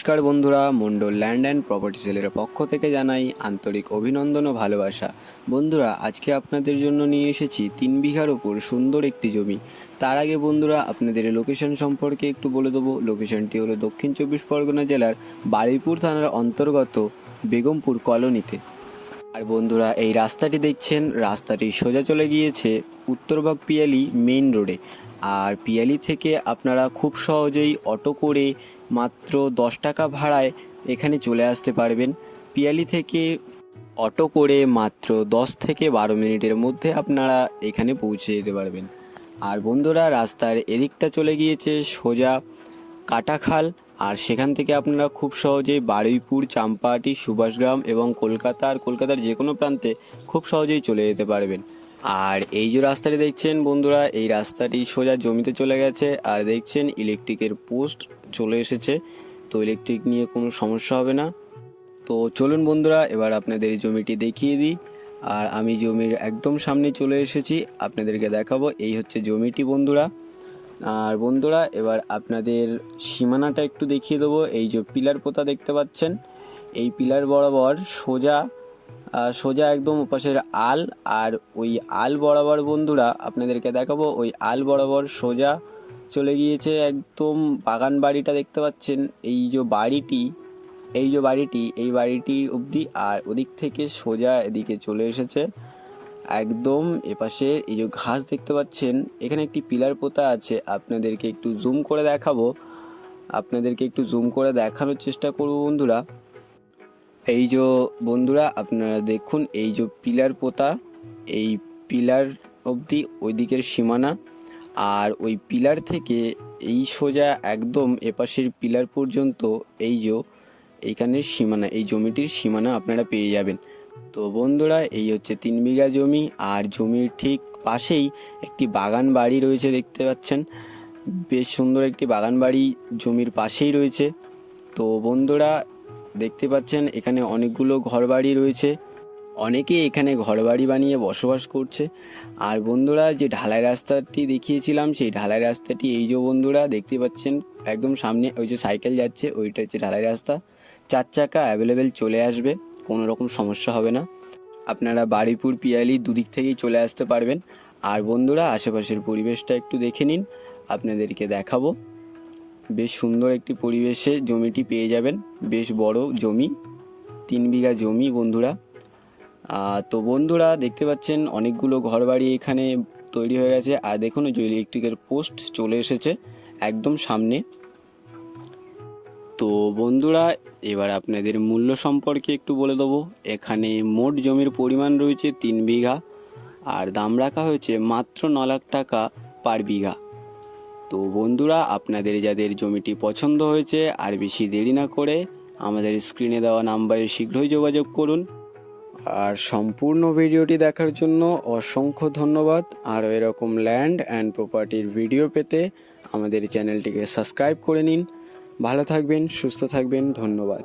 নমস্কার বন্ধুরা, Mondal land and property সেলের পক্ষ থেকে জানাই আন্তরিক অভিনন্দন ও ভালোবাসা। বন্ধুরা, আজকে আপনাদের জন্য নিয়ে এসেছি 3 বিঘার উপর সুন্দর একটি জমি। তার আগে বন্ধুরা, আপনাদের লোকেশন সম্পর্কে একটু বলে দেবো। লোকেশনটি হলো দক্ষিণ 24 পরগনা জেলার বারুইপুর থানার অন্তর্গত বেগমপুর কলোনিতে। আর বন্ধুরা, এই রাস্তাটি দেখছেন, রাস্তাটি সোজা চলে গিয়েছে উত্তরবঙ্গ পিয়ালি মেইন রোডে। আর পিয়ালি থেকে আপনারা খুব সহজেই অটো করে মাত্র 10 টাকা ভাড়ায় এখানে চলে আসতে পারবেন। পিয়ালি থেকে অটো করে মাত্র 10 থেকে 12 মিনিটের মধ্যে আপনারা এখানে পৌঁছে যেতে পারবেন। আর বন্ধুরা, রাস্তার এদিকটা চলে গিয়েছে সোজা কাটাখাল। আর সেখান থেকে আপনারা খুব সহজেই বারুইপুর, চাম্পাহাটি, সুভাষগ্রাম এবং কলকাতার যে কোনো প্রান্তে খুব সহজেই চলে যেতে পারবেন। আর এই যে রাস্তাটি দেখছেন বন্ধুরা, এই রাস্তাটি সোজা জমিতে চলে গেছে। আর দেখছেন ইলেকট্রিকের পোস্ট চলে এসেছে, তো ইলেকট্রিক নিয়ে কোনো সমস্যা হবে না। তো চলুন বন্ধুরা, এবার আপনাদের এই জমিটি দেখিয়ে দিই। আর আমি জমির একদম সামনে চলে এসেছি, আপনাদেরকে দেখাবো। এই হচ্ছে জমিটি বন্ধুরা। আর বন্ধুরা, এবার আপনাদের সীমানাটা একটু দেখিয়ে দেবো। এই যে পিলার পোতা দেখতে পাচ্ছেন, এই পিলার বরাবর সোজা একদম ওপাশের আল। আর ওই আল বরাবর বন্ধুরা আপনাদেরকে দেখাবো, ওই আল বরাবর সোজা চলে গিয়েছে একদম বাগান বাড়িটা দেখতে পাচ্ছেন। এই বাড়িটি অবধি। আর ওদিক থেকে সোজা এদিকে চলে এসেছে একদম এপাশে। এই যে ঘাস দেখতে পাচ্ছেন, এখানে একটি পিলার পোতা আছে। আপনাদেরকে একটু জুম করে দেখানোর চেষ্টা করব বন্ধুরা। এই যে বন্ধুরা, আপনারা দেখুন, এই যে পিলার পোতা, এই পিলার অবধি ওই দিকের সীমানা। আর ওই পিলার থেকে এই সোজা একদম এপাশের পিলার পর্যন্ত এই যে এইখানের সীমানা, এই জমিটির সীমানা আপনারা পেয়ে যাবেন। তো বন্ধুরা, এই হচ্ছে 3 বিঘা জমি। আর জমির ঠিক পাশেই একটি বাগান বাড়ি রয়েছে দেখতে পাচ্ছেন। বেশ সুন্দর একটি বাগান বাড়ি জমির পাশেই রয়েছে। তো বন্ধুরা, দেখতে পাচ্ছেন এখানে অনেকগুলো ঘরবাড়ি রয়েছে। অনেকে এখানে ঘরবাড়ি বানিয়ে বসবাস করছে। আর বন্ধুরা, যে ঢালাই রাস্তাটি দেখিয়েছিলাম, সেই ঢালাই রাস্তাটি এই যে বন্ধুরা দেখতে পাচ্ছেন একদম সামনে ওই যে সাইকেল যাচ্ছে, ওইটা হচ্ছে ঢালাই রাস্তা। 4 চাকা অ্যাভেলেবেল চলে আসবে, কোনো রকম সমস্যা হবে না। আপনারা বারুইপুর পিয়ালি দুদিক থেকেই চলে আসতে পারবেন। আর বন্ধুরা, আশেপাশের পরিবেশটা একটু দেখে নিন, আপনাদেরকে দেখাবো। বেশ সুন্দর একটি পরিবেশে জমিটি পেয়ে যাবেন। বেশ বড় জমি, 3 বিঘা জমি বন্ধুরা। তো বন্ধুরা, দেখতে পাচ্ছেন অনেকগুলো ঘরবাড়ি এখানে তৈরি হয়ে গেছে। আর দেখুন, যে ইলেকট্রিকের পোস্ট চলে এসেছে একদম সামনে। তো বন্ধুরা, এবার আপনাদের মূল্য সম্পর্কে একটু বলে দেবো। এখানে মোট জমির পরিমাণ রয়েছে 3 বিঘা। আর দাম রাখা হয়েছে মাত্র 9 লাখ টাকা পার বিঘা। তো বন্ধুরা, আপনাদের যাদের জমিটি পছন্দ হয়েছে, আর বেশি দেরি না করে আমাদের স্ক্রিনে দেওয়া নাম্বারে শীঘ্রই যোগাযোগ করুন। আর সম্পূর্ণ ভিডিওটি দেখার জন্য অসংখ্য ধন্যবাদ। আর এরকম ল্যান্ড অ্যান্ড প্রপার্টির ভিডিও পেতে আমাদের চ্যানেলটিকে সাবস্ক্রাইব করে নিন। ভালো থাকবেন, সুস্থ থাকবেন, ধন্যবাদ।